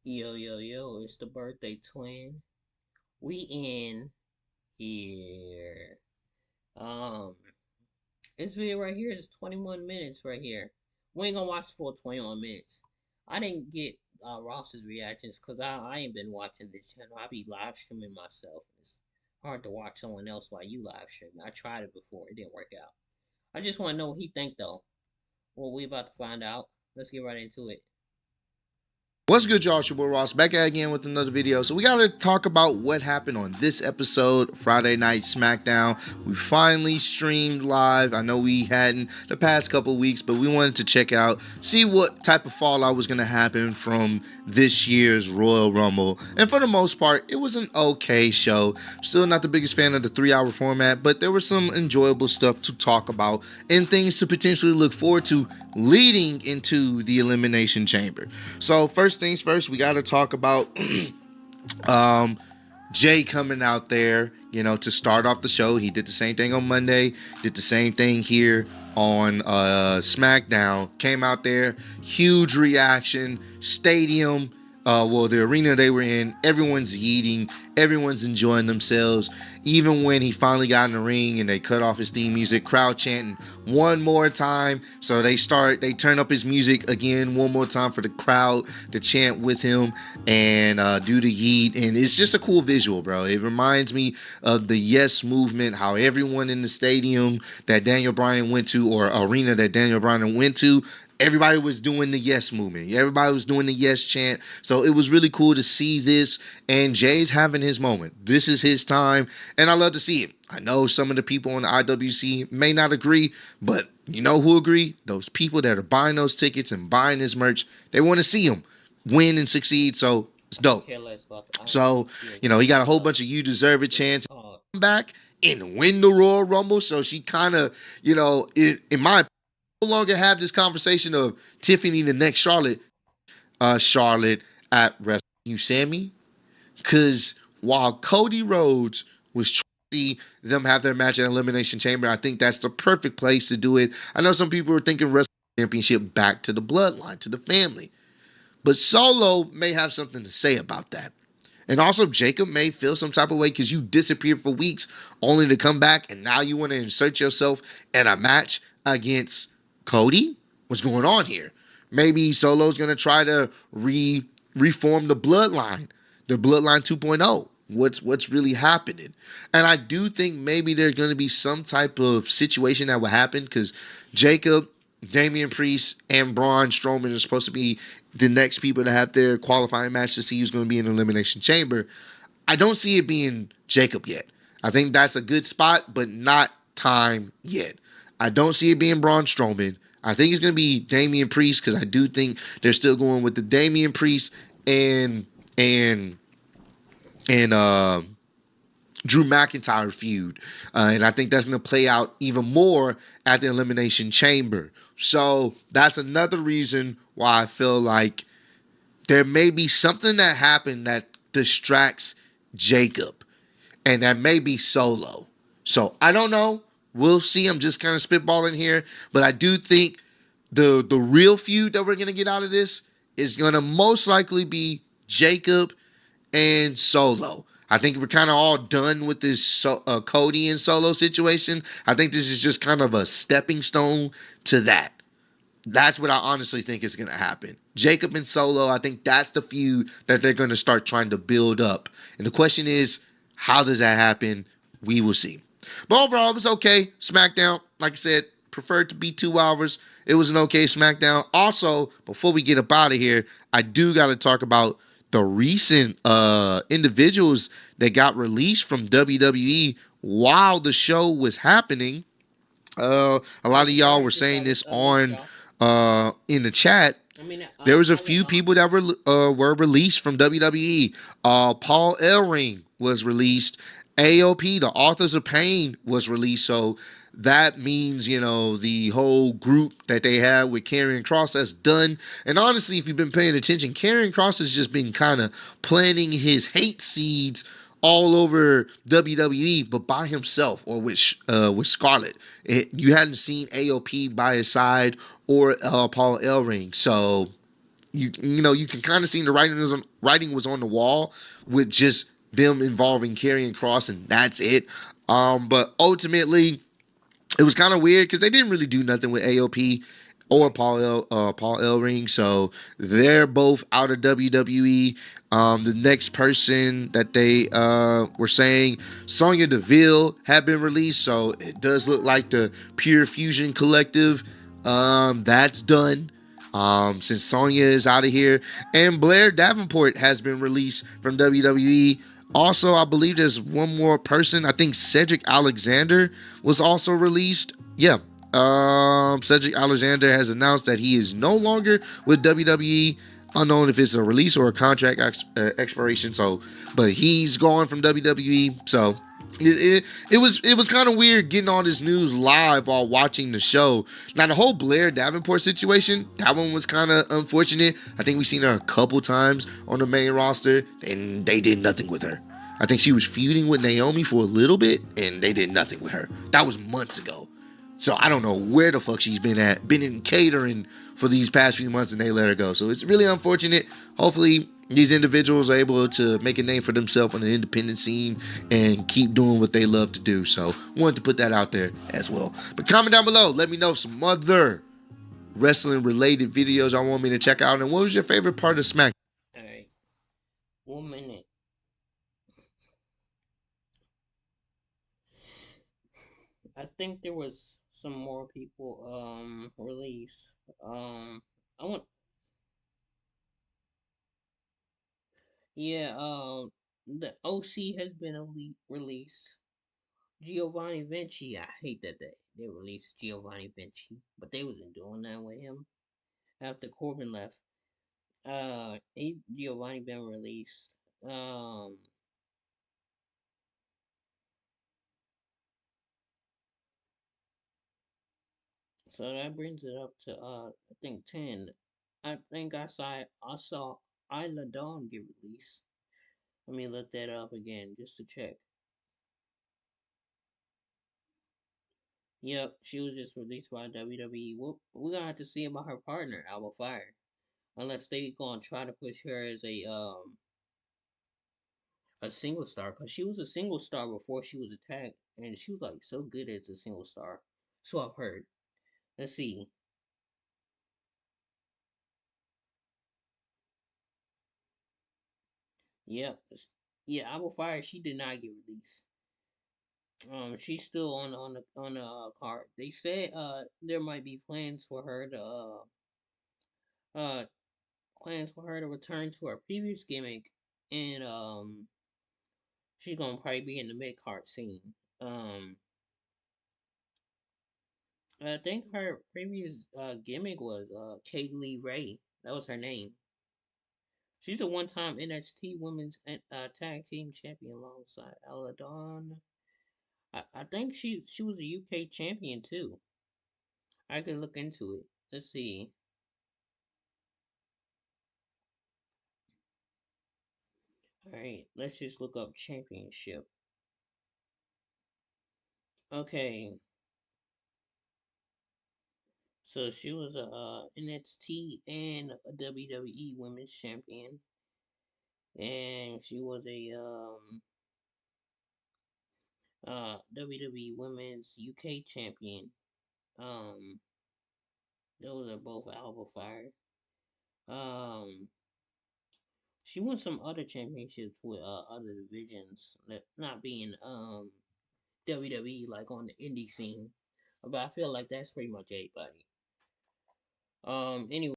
Yo, yo, yo, it's the birthday twin. We in here. Um, this video right here is 21 minutes right here. We ain't gonna watch the full 21 minutes. I didn't get Ross's reactions because I ain't been watching this channel. I be live streaming myself. It's hard to watch someone else while you live stream. I tried it before. It didn't work out. I just want to know what he think though. Well, we about to find out. Let's get right into it. What's good, y'all? It's your boy Ross back at again with another video. So we got to talk about what happened on this episode, Friday Night SmackDown. We finally streamed live. I know we hadn't the past couple weeks, but we wanted to check out, see what type of fallout was going to happen from this year's Royal Rumble. And for the most part, it was an okay show. Still not the biggest fan of the 3-hour format, but there was some enjoyable stuff to talk about and things to potentially look forward to leading into the Elimination Chamber. So first things first, we got to talk about Jay coming out there, to start off the show. He did the same thing on Monday, did the same thing here on SmackDown. Came out there, huge reaction, stadium. The arena they were in, everyone's eating, everyone's enjoying themselves. Even when he finally got in the ring and they cut off his theme music, crowd chanting one more time. So they turn up his music again one more time for the crowd to chant with him and do the yeet. And it's just a cool visual, bro. It reminds me of the Yes movement, how everyone in the stadium that Daniel Bryan went to, or arena that Daniel Bryan went to, everybody was doing the yes movement. Everybody was doing the yes chant. So it was really cool to see this. And Jay's having his moment. This is his time. And I love to see it. I know some of the people on the IWC may not agree, but you know who agree? Those people that are buying those tickets and buying his merch, they want to see him win and succeed. So it's dope. So, he got a whole bunch of you deserve it chants back and win the Royal Rumble. So she kind of, in my opinion, no longer have this conversation of Tiffany the next Charlotte at Wrestle You Sammy. Because while Cody Rhodes was trying to see them have their match at Elimination Chamber, I think that's the perfect place to do it. I know some people are thinking Wrestle Championship back to the bloodline, to the family. But Solo may have something to say about that. And also, Jacob may feel some type of way because you disappeared for weeks only to come back, and now you want to insert yourself in a match against Cody? What's going on here? Maybe Solo's going to try to reform the Bloodline 2.0. What's really happening? And I do think maybe there's going to be some type of situation that will happen because Jacob, Damian Priest, and Braun Strowman are supposed to be the next people to have their qualifying match to see who's going to be in the Elimination Chamber. I don't see it being Jacob yet. I think that's a good spot, but not time yet. I don't see it being Braun Strowman. I think it's going to be Damian Priest because I do think they're still going with the Damian Priest and Drew McIntyre feud. And I think that's going to play out even more at the Elimination Chamber. So that's another reason why I feel like there may be something that happened that distracts Jacob. And that may be Solo. So I don't know. We'll see. I'm just kind of spitballing here. But I do think the real feud that we're going to get out of this is going to most likely be Jacob and Solo. I think we're kind of all done with this Cody and Solo situation. I think this is just kind of a stepping stone to that. That's what I honestly think is going to happen. Jacob and Solo, I think that's the feud that they're going to start trying to build up. And the question is, how does that happen? We will see. But overall, it was okay. SmackDown, like I said, preferred to be 2 hours. It was an okay SmackDown. Also, before we get up out of here, I do got to talk about the recent individuals that got released from WWE while the show was happening. A lot of y'all were saying this on in the chat. There was a few people that were released from WWE. Paul Ellering was released. AOP, the Authors of Pain, was released. So that means, the whole group that they have with Karrion Kross, that's done. And honestly, if you've been paying attention, Karrion Kross has just been kind of planting his hate seeds all over WWE, but by himself or with Scarlett. You hadn't seen AOP by his side or Paul Ellering. So you can kind of see the writing was on the wall with just them involving Karrion Cross, and that's it. But ultimately, it was kind of weird because they didn't really do nothing with AOP or Paul Ellering, so they're both out of WWE. The next person that they were saying, Sonya Deville, had been released, so it does look like the Pure Fusion Collective. That's done. Since Sonya is out of here, and Blair Davenport has been released from WWE. Also, I believe there's one more person. I think Cedric Alexander was also released. Yeah. Cedric Alexander has announced that he is no longer with WWE. Unknown if it's a release or a contract expiration. So, but he's gone from WWE. So it was kind of weird getting all this news live while watching the show. Now the whole Blair Davenport situation, that one was kind of unfortunate. I think we've seen her a couple times on the main roster, and they did nothing with her. I think she was feuding with Naomi for a little bit, and they did nothing with her. That was months ago. So I don't know where the fuck she's been at. Been in catering for these past few months, and they let her go. So it's really unfortunate. Hopefully these individuals are able to make a name for themselves on the independent scene and keep doing what they love to do. So wanted to put that out there as well. But comment down below. Let me know some other wrestling related videos I want me to check out. And what was your favorite part of Smack? All right, 1 minute. I think there was some more people released. I want yeah, the OC has been released. Giovanni Vinci, I hate that they released Giovanni Vinci, but they wasn't doing that with him after Corbin left. Giovanni been released. Um, so that brings it up to I think 10. I think I saw Isla Dawn get released. Let me look that up again just to check. Yep, she was just released by WWE. We're gonna have to see about her partner, Alba Fire, unless they gonna try to push her as a single star, because she was a single star before she was attacked, and she was like so good as a single star. So I've heard. Let's see. Yep, yeah, Alba Fire. She did not get released. She's still on the card. They said there might be uh plans for her to return to her previous gimmick, and she's gonna probably be in the mid card scene. I think her previous gimmick was Kate Lee Ray. That was her name. She's a one-time NXT Women's Tag Team Champion alongside Aladon. I think she was a UK champion too. I could look into it. Let's see. All right, let's just look up championship. Okay, so she was a NXT and a WWE Women's Champion, and she was a WWE Women's UK Champion. Um, those are both Alba Fire. Um, she won some other championships with other divisions, not being WWE, like on the indie scene. But I feel like that's pretty much everybody. Anyway.